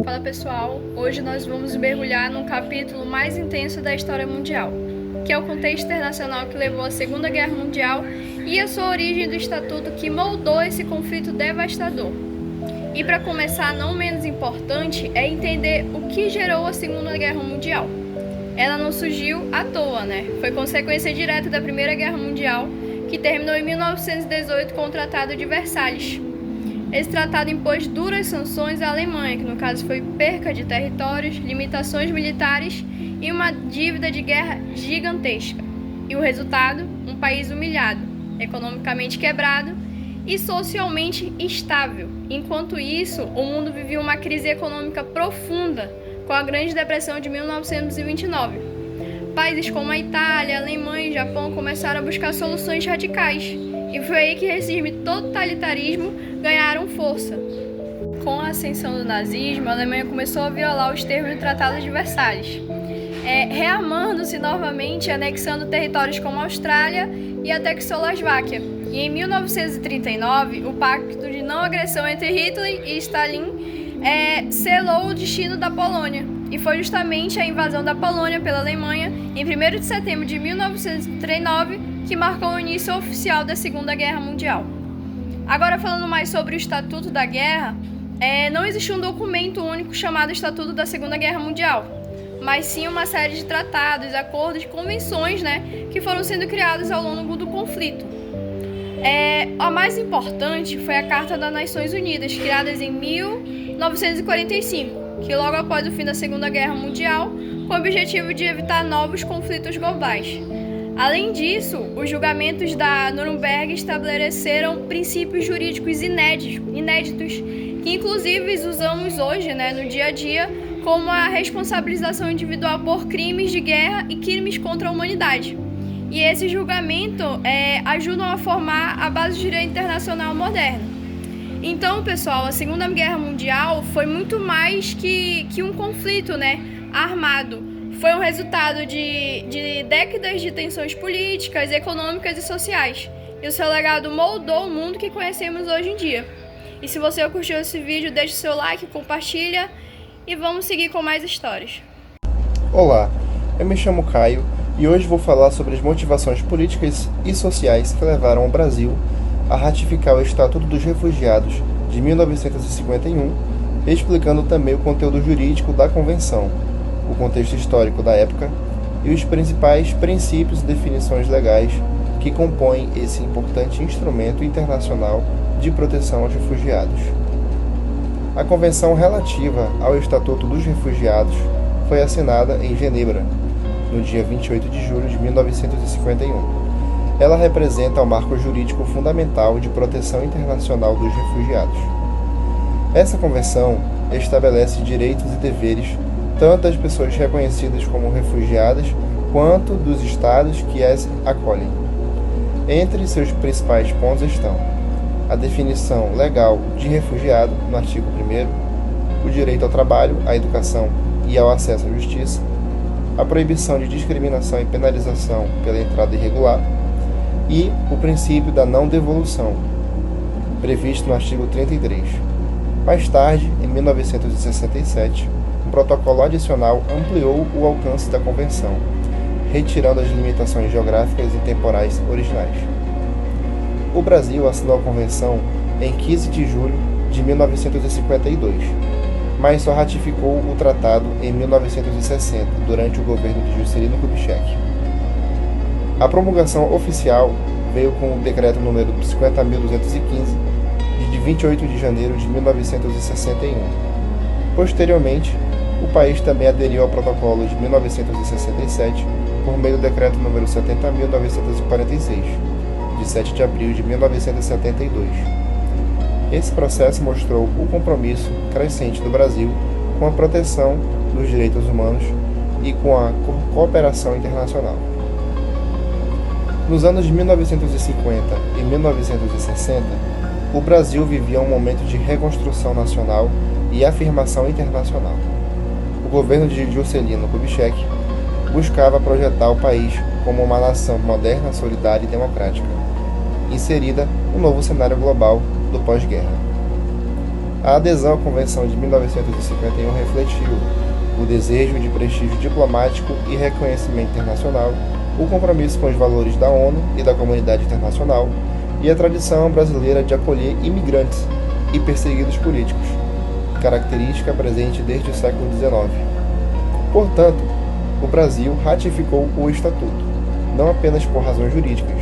Fala pessoal, hoje nós vamos mergulhar num capítulo mais intenso da história mundial, que é o contexto internacional que levou à Segunda Guerra Mundial e a sua origem do estatuto que moldou esse conflito devastador. E para começar, não menos importante, é entender o que gerou a Segunda Guerra Mundial. Ela não surgiu à toa, né? Foi consequência direta da Primeira Guerra Mundial, que terminou em 1918 com o Tratado de Versalhes. Esse tratado impôs duras sanções à Alemanha, que no caso foi perca de territórios, limitações militares e uma dívida de guerra gigantesca. E o resultado? Um país humilhado, economicamente quebrado e socialmente instável. Enquanto isso, o mundo vivia uma crise econômica profunda com a Grande Depressão de 1929. Países como a Itália, a Alemanha e o Japão começaram a buscar soluções radicais. E foi aí que regimes totalitarismo ganharam força. Com a ascensão do nazismo, a Alemanha começou a violar os termos do Tratado de Versalhes, rearmando-se novamente, anexando territórios como a Austrália e a Tchecoslováquia. E em 1939, o Pacto de Não Agressão entre Hitler e Stalin selou o destino da Polônia. E foi justamente a invasão da Polônia pela Alemanha, em 1º de setembro de 1939, que marcou o início oficial da Segunda Guerra Mundial. Agora, falando mais sobre o Estatuto da Guerra, não existe um documento único chamado Estatuto da Segunda Guerra Mundial, mas sim uma série de tratados, acordos e convenções, que foram sendo criados ao longo do conflito. A mais importante foi a Carta das Nações Unidas, criada em 1945, que logo após o fim da Segunda Guerra Mundial, com o objetivo de evitar novos conflitos globais. Além disso, os julgamentos da Nuremberg estabeleceram princípios jurídicos inéditos, que inclusive usamos hoje, no dia a dia, como a responsabilização individual por crimes de guerra e crimes contra a humanidade. E esse julgamento ajudam a formar a base do direito internacional moderno. Então, pessoal, a Segunda Guerra Mundial foi muito mais que um conflito, armado. Foi um resultado de décadas de tensões políticas, econômicas e sociais. E o seu legado moldou o mundo que conhecemos hoje em dia. E se você curtiu esse vídeo, deixe seu like, compartilha e vamos seguir com mais histórias. Olá, eu me chamo Caio e hoje vou falar sobre as motivações políticas e sociais que levaram o Brasil a ratificar o Estatuto dos Refugiados de 1951, explicando também o conteúdo jurídico da Convenção, o contexto histórico da época e os principais princípios e definições legais que compõem esse importante instrumento internacional de proteção aos refugiados. A Convenção relativa ao Estatuto dos Refugiados foi assinada em Genebra, no dia 28 de julho de 1951. Ela representa o marco jurídico fundamental de proteção internacional dos refugiados. Essa convenção estabelece direitos e deveres tanto das pessoas reconhecidas como refugiadas quanto dos estados que as acolhem. Entre seus principais pontos estão a definição legal de refugiado, no artigo 1º, o direito ao trabalho, à educação e ao acesso à justiça, a proibição de discriminação e penalização pela entrada irregular e o princípio da não devolução, previsto no artigo 33. Mais tarde, em 1967, um protocolo adicional ampliou o alcance da Convenção, retirando as limitações geográficas e temporais originais. O Brasil assinou a Convenção em 15 de julho de 1952, mas só ratificou o tratado em 1960, durante o governo de Juscelino Kubitschek. A promulgação oficial veio com o decreto número 50.215, de 28 de janeiro de 1961. Posteriormente, o país também aderiu ao protocolo de 1967 por meio do decreto número 70.946, de 7 de abril de 1972. Esse processo mostrou o compromisso crescente do Brasil com a proteção dos direitos humanos e com a cooperação internacional. Nos anos de 1950 e 1960, o Brasil vivia um momento de reconstrução nacional e afirmação internacional. O governo de Juscelino Kubitschek buscava projetar o país como uma nação moderna, solidária e democrática, inserida no novo cenário global do pós-guerra. A adesão à Convenção de 1951 refletiu o desejo de prestígio diplomático e reconhecimento internacional, o compromisso com os valores da ONU e da comunidade internacional e a tradição brasileira de acolher imigrantes e perseguidos políticos, característica presente desde o século XIX. Portanto, o Brasil ratificou o Estatuto, não apenas por razões jurídicas,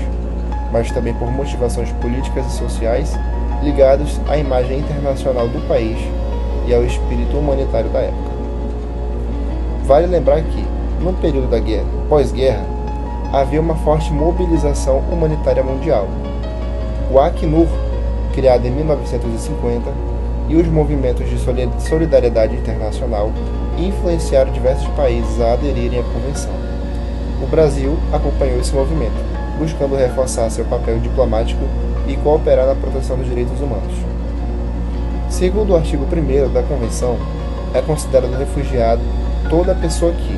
mas também por motivações políticas e sociais ligados à imagem internacional do país e ao espírito humanitário da época. Vale lembrar que, no período da guerra, pós-guerra, havia uma forte mobilização humanitária mundial. O Acnur, criado em 1950, e os movimentos de solidariedade internacional influenciaram diversos países a aderirem à Convenção. O Brasil acompanhou esse movimento, buscando reforçar seu papel diplomático e cooperar na proteção dos direitos humanos. Segundo o artigo 1º da Convenção, é considerado refugiado toda pessoa que,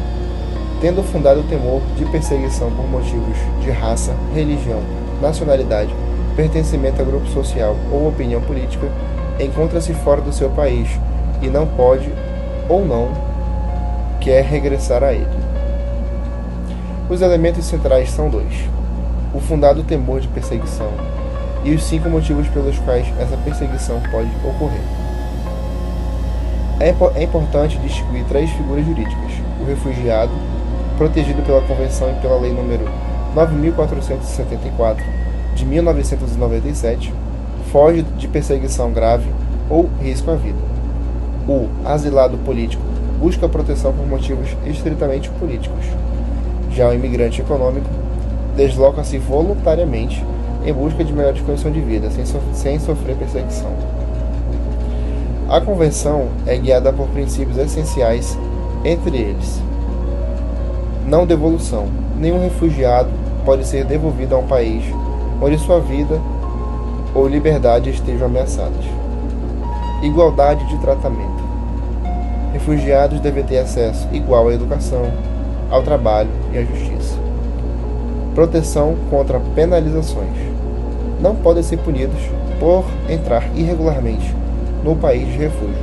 tendo fundado o temor de perseguição por motivos de raça, religião, nacionalidade, pertencimento a grupo social ou opinião política, encontra-se fora do seu país e não pode ou não quer regressar a ele. Os elementos centrais são dois: o fundado temor de perseguição e os 5 motivos pelos quais essa perseguição pode ocorrer. É importante distinguir 3 figuras jurídicas: o refugiado, protegido pela Convenção e pela Lei nº 9.474, de 1997, foge de perseguição grave ou risco à vida. O asilado político busca proteção por motivos estritamente políticos. Já o imigrante econômico desloca-se voluntariamente em busca de melhores condições de vida, sem sofrer perseguição. A Convenção é guiada por princípios essenciais, entre eles: não devolução. Nenhum refugiado pode ser devolvido a um país onde sua vida ou liberdade estejam ameaçadas. Igualdade de tratamento. Refugiados devem ter acesso igual à educação, ao trabalho e à justiça. Proteção contra penalizações. Não podem ser punidos por entrar irregularmente no país de refúgio.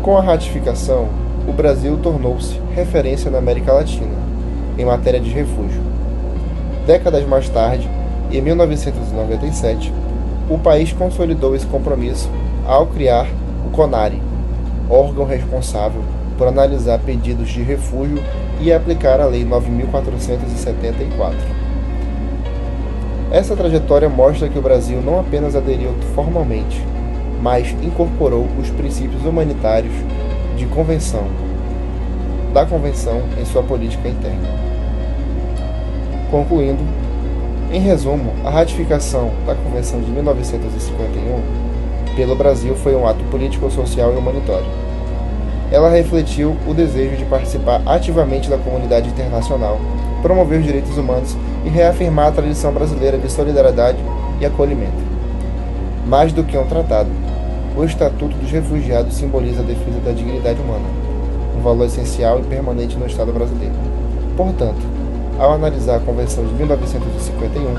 Com a ratificação, o Brasil tornou-se referência na América Latina em matéria de refúgio. Décadas mais tarde, em 1997, o país consolidou esse compromisso ao criar o CONARE, órgão responsável por analisar pedidos de refúgio e aplicar a Lei 9.474. Essa trajetória mostra que o Brasil não apenas aderiu formalmente, mas incorporou os princípios humanitários da Convenção em sua política interna. Concluindo, em resumo, a ratificação da Convenção de 1951 pelo Brasil foi um ato político, social e humanitário. Ela refletiu o desejo de participar ativamente da comunidade internacional, promover os direitos humanos e reafirmar a tradição brasileira de solidariedade e acolhimento. Mais do que um tratado, o Estatuto dos Refugiados simboliza a defesa da dignidade humana, um valor essencial e permanente no Estado brasileiro. Portanto, ao analisar a Convenção de 1951,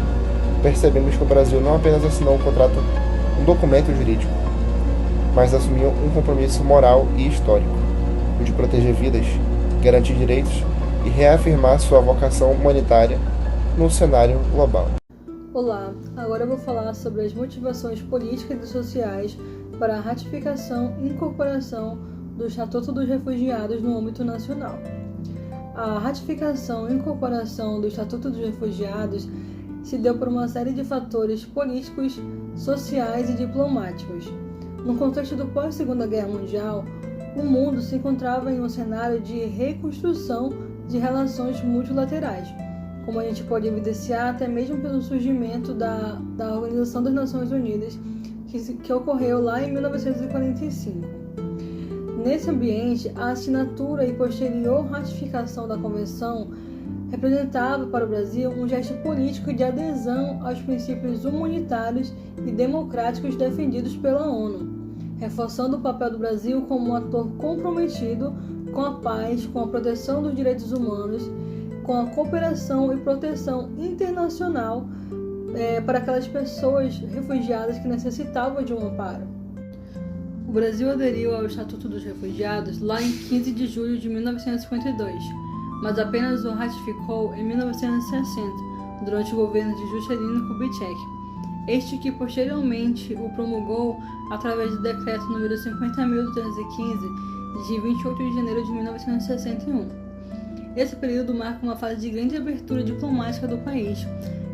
percebemos que o Brasil não apenas assinou um documento jurídico, mas assumiu um compromisso moral e histórico, o de proteger vidas, garantir direitos e reafirmar sua vocação humanitária no cenário global. Olá, agora eu vou falar sobre as motivações políticas e sociais para a ratificação e incorporação do Estatuto dos Refugiados no âmbito nacional. A ratificação e incorporação do Estatuto dos Refugiados se deu por uma série de fatores políticos, sociais e diplomáticos. No contexto do pós-Segunda Guerra Mundial, o mundo se encontrava em um cenário de reconstrução de relações multilaterais, como a gente pode evidenciar até mesmo pelo surgimento da Organização das Nações Unidas, que ocorreu lá em 1945. Nesse ambiente, a assinatura e posterior ratificação da Convenção representava para o Brasil um gesto político de adesão aos princípios humanitários e democráticos defendidos pela ONU, reforçando o papel do Brasil como um ator comprometido com a paz, com a proteção dos direitos humanos, com a cooperação e proteção internacional para aquelas pessoas refugiadas que necessitavam de um amparo. O Brasil aderiu ao Estatuto dos Refugiados lá em 15 de julho de 1952, mas apenas o ratificou em 1960, durante o governo de Juscelino Kubitschek, este que posteriormente o promulgou através do decreto número 50.215, de 28 de janeiro de 1961. Esse período marca uma fase de grande abertura diplomática do país,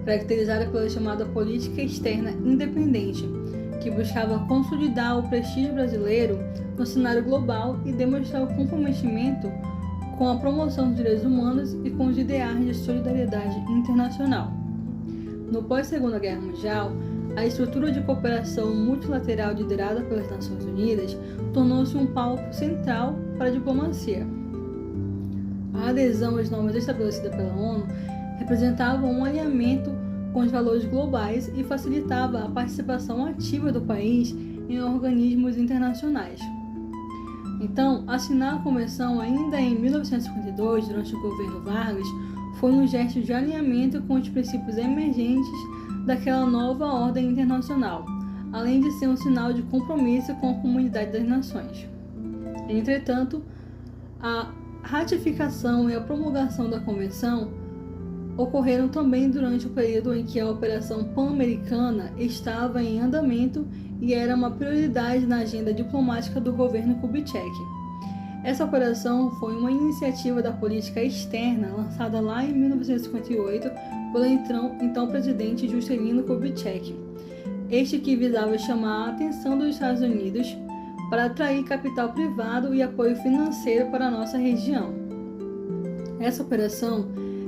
caracterizada pela chamada política externa independente, que buscava consolidar o prestígio brasileiro no cenário global e demonstrar o comprometimento com a promoção dos direitos humanos e com os ideais de solidariedade internacional. No pós-Segunda Guerra Mundial, a estrutura de cooperação multilateral liderada pelas Nações Unidas tornou-se um palco central para a diplomacia. A adesão às normas estabelecidas pela ONU representava um alinhamento com os valores globais e facilitava a participação ativa do país em organismos internacionais. Então, assinar a convenção ainda em 1952, durante o governo Vargas, foi um gesto de alinhamento com os princípios emergentes daquela nova ordem internacional, além de ser um sinal de compromisso com a comunidade das nações. Entretanto, a ratificação e a promulgação da convenção ocorreram também durante o período em que a Operação Pan-Americana estava em andamento e era uma prioridade na agenda diplomática do governo Kubitschek. Essa operação foi uma iniciativa da política externa lançada lá em 1958 pelo então presidente Juscelino Kubitschek, este que visava chamar a atenção dos Estados Unidos para atrair capital privado e apoio financeiro para a nossa região. Essa operação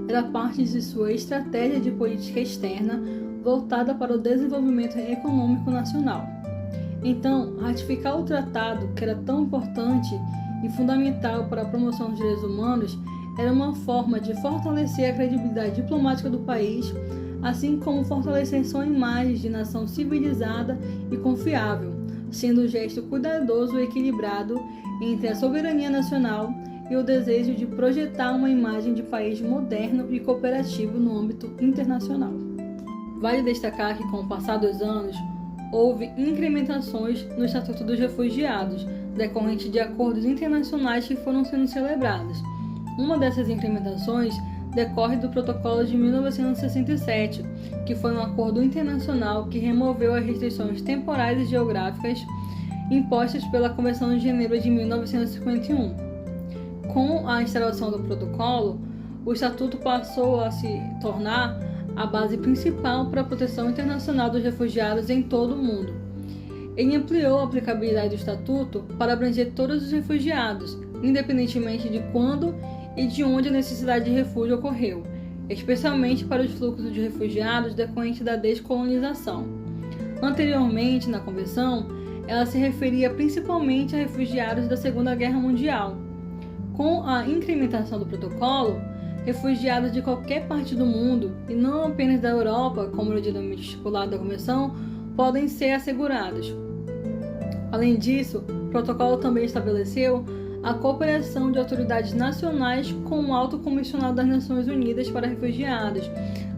era parte de sua estratégia de política externa voltada para o desenvolvimento econômico nacional. Então, ratificar o tratado, que era tão importante e fundamental para a promoção dos direitos humanos, era uma forma de fortalecer a credibilidade diplomática do país, assim como fortalecer sua imagem de nação civilizada e confiável, sendo um gesto cuidadoso e equilibrado entre a soberania nacional e o desejo de projetar uma imagem de país moderno e cooperativo no âmbito internacional. Vale destacar que, com o passar dos anos, houve incrementações no Estatuto dos Refugiados, decorrente de acordos internacionais que foram sendo celebrados. Uma dessas incrementações decorre do Protocolo de 1967, que foi um acordo internacional que removeu as restrições temporais e geográficas impostas pela Convenção de Genebra de 1951. Com a instalação do protocolo, o Estatuto passou a se tornar a base principal para a proteção internacional dos refugiados em todo o mundo. Ele ampliou a aplicabilidade do Estatuto para abranger todos os refugiados, independentemente de quando e de onde a necessidade de refúgio ocorreu, especialmente para os fluxos de refugiados decorrentes da descolonização. Anteriormente, na Convenção, ela se referia principalmente a refugiados da Segunda Guerra Mundial. Com a incrementação do protocolo, refugiados de qualquer parte do mundo, e não apenas da Europa, como originalmente estipulado da Convenção, podem ser assegurados. Além disso, o protocolo também estabeleceu a cooperação de autoridades nacionais com o Alto Comissionado das Nações Unidas para Refugiados,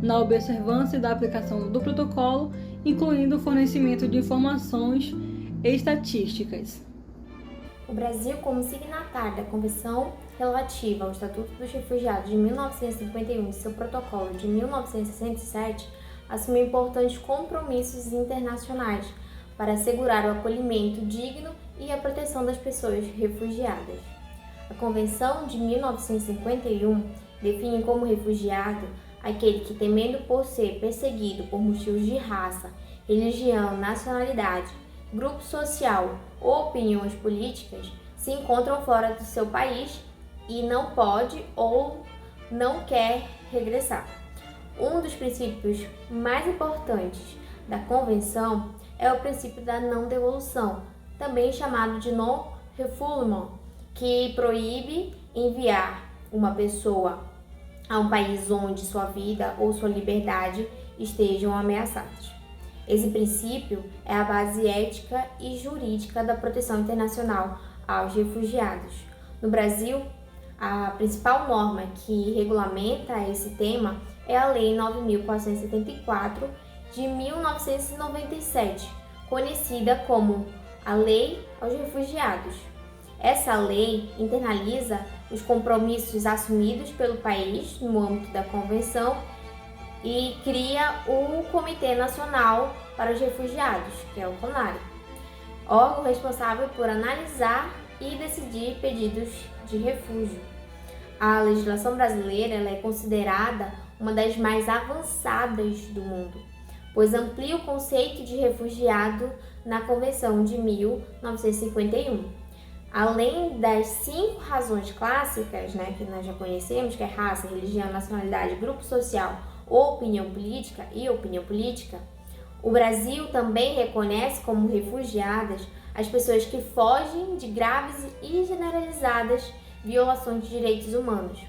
na observância da aplicação do protocolo, incluindo o fornecimento de informações e estatísticas. O Brasil, como signatário da Convenção relativa ao Estatuto dos Refugiados de 1951 e seu protocolo de 1967, assumiu importantes compromissos internacionais para assegurar o acolhimento digno e a proteção das pessoas refugiadas. A Convenção de 1951 define como refugiado aquele que, temendo por ser perseguido por motivos de raça, religião, nacionalidade, grupo social ou opiniões políticas, se encontram fora do seu país e não pode ou não quer regressar. Um dos princípios mais importantes da Convenção é o princípio da não devolução, também chamado de non-refoulement, que proíbe enviar uma pessoa a um país onde sua vida ou sua liberdade estejam ameaçadas. Esse princípio é a base ética e jurídica da proteção internacional aos refugiados. No Brasil, a principal norma que regulamenta esse tema é a Lei 9.474 de 1997, conhecida como a Lei aos Refugiados. Essa lei internaliza os compromissos assumidos pelo país no âmbito da Convenção e cria o Comitê Nacional para os Refugiados, que é o CONARE, órgão responsável por analisar e decidir pedidos de refúgio. A legislação brasileira ela é considerada uma das mais avançadas do mundo, pois amplia o conceito de refugiado na Convenção de 1951. Além das 5 razões clássicas, que nós já conhecemos, que é raça, religião, nacionalidade, grupo social, opinião política, o Brasil também reconhece como refugiadas as pessoas que fogem de graves e generalizadas violações de direitos humanos.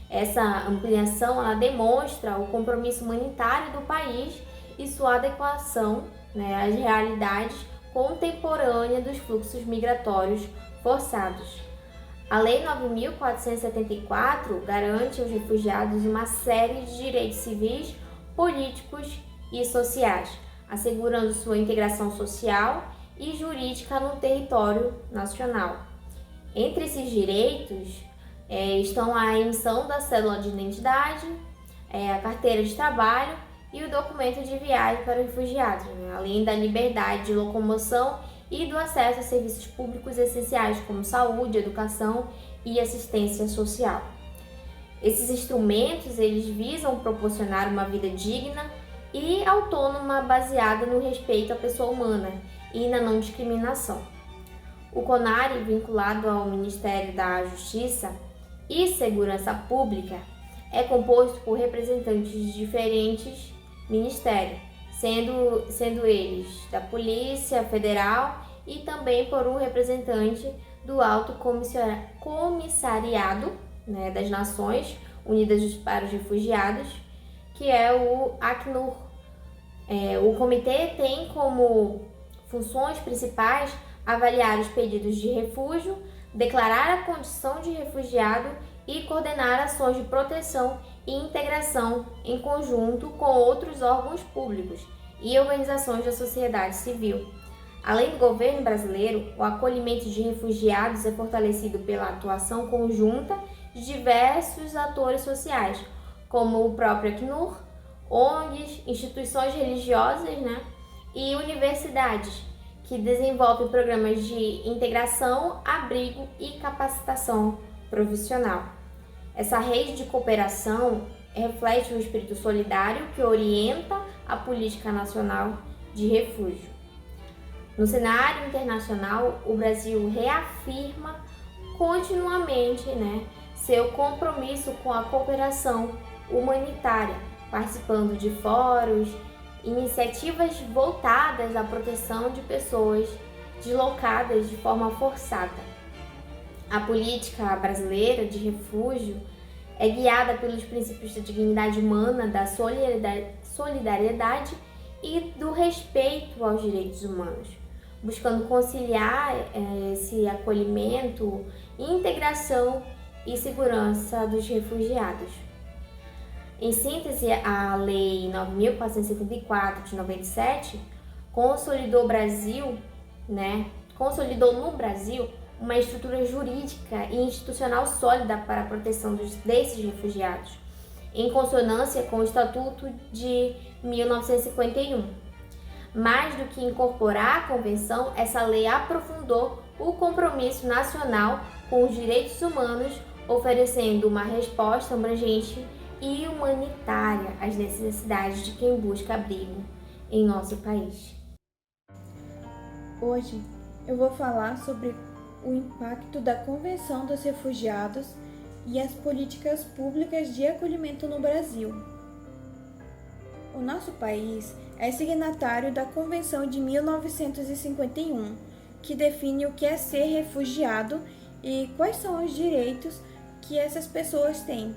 Essa ampliação ela demonstra o compromisso humanitário do país e sua adequação às realidades contemporâneas dos fluxos migratórios forçados. A Lei 9.474 garante aos refugiados uma série de direitos civis, políticos e sociais, assegurando sua integração social e jurídica no território nacional. Entre esses direitos estão a emissão da cédula de identidade, a carteira de trabalho e o documento de viagem para refugiados, além da liberdade de locomoção e do acesso a serviços públicos essenciais como saúde, educação e assistência social. Esses instrumentos eles visam proporcionar uma vida digna e autônoma baseada no respeito à pessoa humana e na não discriminação. O CONARE, vinculado ao Ministério da Justiça e Segurança Pública, é composto por representantes de diferentes ministérios, sendo eles da Polícia Federal e também por um representante do Alto Comissariado das Nações Unidas para os Refugiados, que é o Acnur. O comitê tem como funções principais avaliar os pedidos de refúgio, declarar a condição de refugiado e coordenar ações de proteção e integração em conjunto com outros órgãos públicos e organizações da sociedade civil. Além do governo brasileiro, o acolhimento de refugiados é fortalecido pela atuação conjunta de diversos atores sociais, como o próprio Acnur, ONGs, instituições religiosas e universidades, que desenvolvem programas de integração, abrigo e capacitação profissional. Essa rede de cooperação reflete o espírito solidário que orienta a política nacional de refúgio. No cenário internacional, o Brasil reafirma continuamente seu compromisso com a cooperação humanitária, participando de fóruns, iniciativas voltadas à proteção de pessoas deslocadas de forma forçada. A política brasileira de refúgio é guiada pelos princípios da dignidade humana, da solidariedade e do respeito aos direitos humanos, buscando conciliar esse acolhimento, integração e segurança dos refugiados. Em síntese, a Lei 9.474 de 97 consolidou no Brasil uma estrutura jurídica e institucional sólida para a proteção desses refugiados, em consonância com o Estatuto de 1951. Mais do que incorporar a Convenção, essa lei aprofundou o compromisso nacional com os direitos humanos, oferecendo uma resposta abrangente e humanitária às necessidades de quem busca abrigo em nosso país. Hoje eu vou falar sobre o impacto da Convenção dos Refugiados e as políticas públicas de acolhimento no Brasil. O nosso país é signatário da Convenção de 1951, que define o que é ser refugiado e quais são os direitos que essas pessoas têm.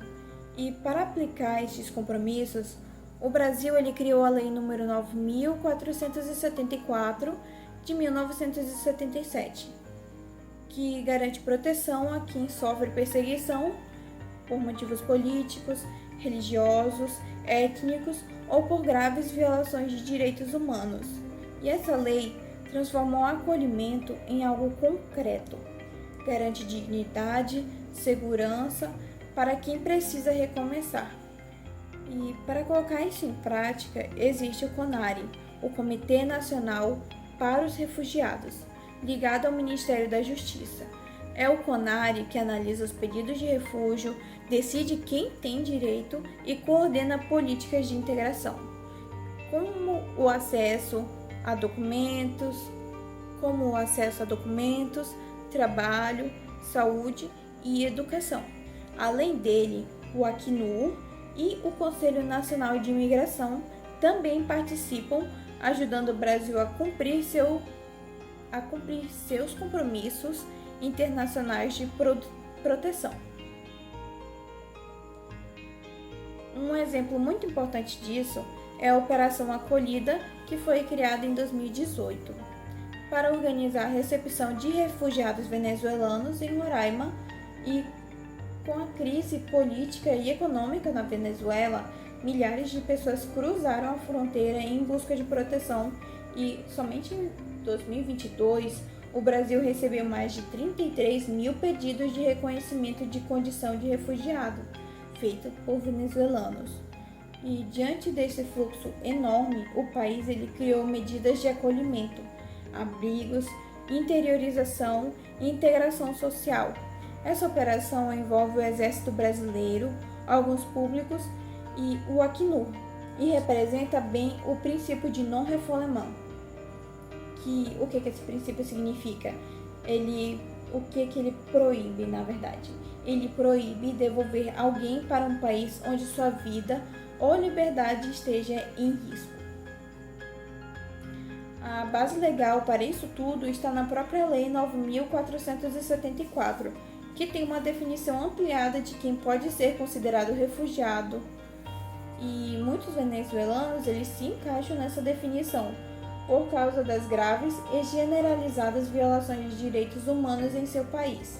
E para aplicar estes compromissos, o Brasil criou a Lei nº 9.474 de 1977, que garante proteção a quem sofre perseguição por motivos políticos, religiosos, étnicos ou por graves violações de direitos humanos. E essa lei transformou o acolhimento em algo concreto, garante dignidade, segurança para quem precisa recomeçar. E para colocar isso em prática, existe o CONARE, o Comitê Nacional para os Refugiados, ligado ao Ministério da Justiça. É o CONARE que analisa os pedidos de refúgio, decide quem tem direito e coordena políticas de integração, como o acesso a documentos, trabalho, saúde e educação. Além dele, o Acnur e o Conselho Nacional de Imigração também participam, ajudando o Brasil a cumprir seus compromissos internacionais de proteção. Um exemplo muito importante disso é a Operação Acolhida, que foi criada em 2018, para organizar a recepção de refugiados venezuelanos em Roraima. E com a crise política e econômica na Venezuela, milhares de pessoas cruzaram a fronteira em busca de proteção e somente em 2022 o Brasil recebeu mais de 33 mil pedidos de reconhecimento de condição de refugiado, feito por venezuelanos. E diante desse fluxo enorme, o país criou medidas de acolhimento, abrigos, interiorização e integração social. Essa operação envolve o Exército Brasileiro, órgãos públicos e o Acnur, e representa bem o princípio de non-refoulement. O que esse princípio significa? O que ele proíbe, na verdade? Ele proíbe devolver alguém para um país onde sua vida ou liberdade esteja em risco. A base legal para isso tudo está na própria Lei 9.474, que tem uma definição ampliada de quem pode ser considerado refugiado. E muitos venezuelanos se encaixam nessa definição, por causa das graves e generalizadas violações de direitos humanos em seu país.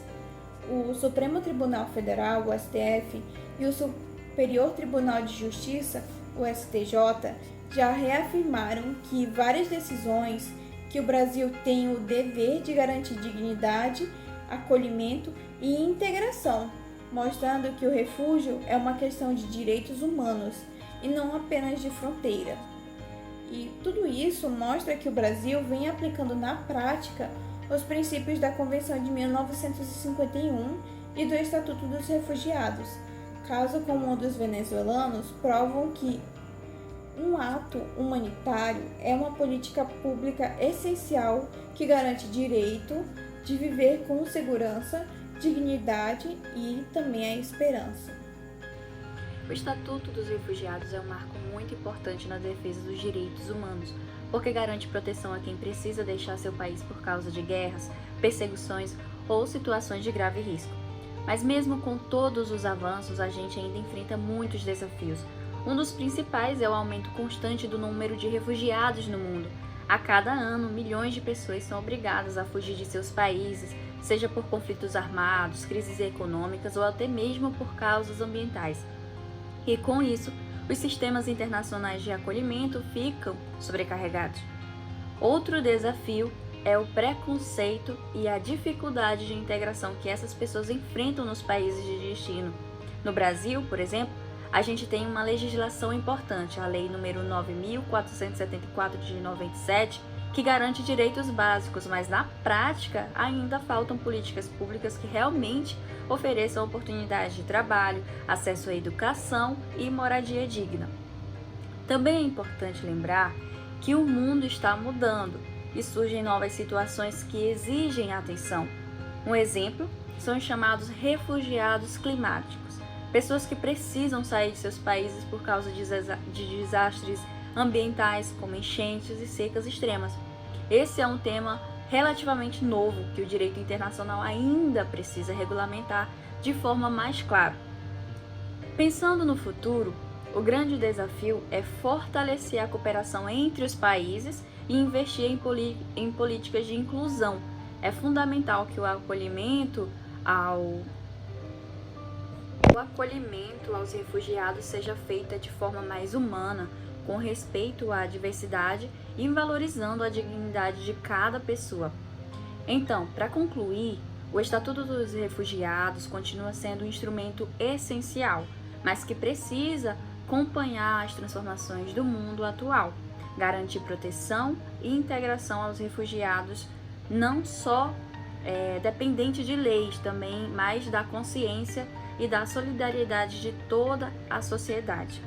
O Supremo Tribunal Federal, o STF, e o Superior Tribunal de Justiça, o STJ, já reafirmaram que várias decisões que o Brasil tem o dever de garantir dignidade, acolhimento e integração, mostrando que o refúgio é uma questão de direitos humanos e não apenas de fronteira. E tudo isso mostra que o Brasil vem aplicando na prática os princípios da Convenção de 1951 e do Estatuto dos Refugiados, caso como o dos venezuelanos, provam que um ato humanitário é uma política pública essencial que garante direito de viver com segurança, dignidade e também a esperança. O Estatuto dos Refugiados é um marco muito importante na defesa dos direitos humanos, porque garante proteção a quem precisa deixar seu país por causa de guerras, perseguições ou situações de grave risco. Mas mesmo com todos os avanços, a gente ainda enfrenta muitos desafios. Um dos principais é o aumento constante do número de refugiados no mundo. A cada ano, milhões de pessoas são obrigadas a fugir de seus países, seja por conflitos armados, crises econômicas ou até mesmo por causas ambientais. E com isso, os sistemas internacionais de acolhimento ficam sobrecarregados. Outro desafio é o preconceito e a dificuldade de integração que essas pessoas enfrentam nos países de destino. No Brasil, por exemplo, a gente tem uma legislação importante, a Lei nº 9.474 de 97, que garante direitos básicos, mas na prática ainda faltam políticas públicas que realmente ofereçam oportunidades de trabalho, acesso à educação e moradia digna. Também é importante lembrar que o mundo está mudando e surgem novas situações que exigem atenção. Um exemplo são os chamados refugiados climáticos, pessoas que precisam sair de seus países por causa de desastres ambientais, como enchentes e secas extremas. Esse é um tema relativamente novo que o direito internacional ainda precisa regulamentar de forma mais clara. Pensando no futuro, o grande desafio é fortalecer a cooperação entre os países e investir em políticas de inclusão. É fundamental que o acolhimento aos refugiados seja feito de forma mais humana, com respeito à diversidade e valorizando a dignidade de cada pessoa. Então, para concluir, o Estatuto dos Refugiados continua sendo um instrumento essencial, mas que precisa acompanhar as transformações do mundo atual, garantir proteção e integração aos refugiados, não só dependente de leis também, mas da consciência e da solidariedade de toda a sociedade.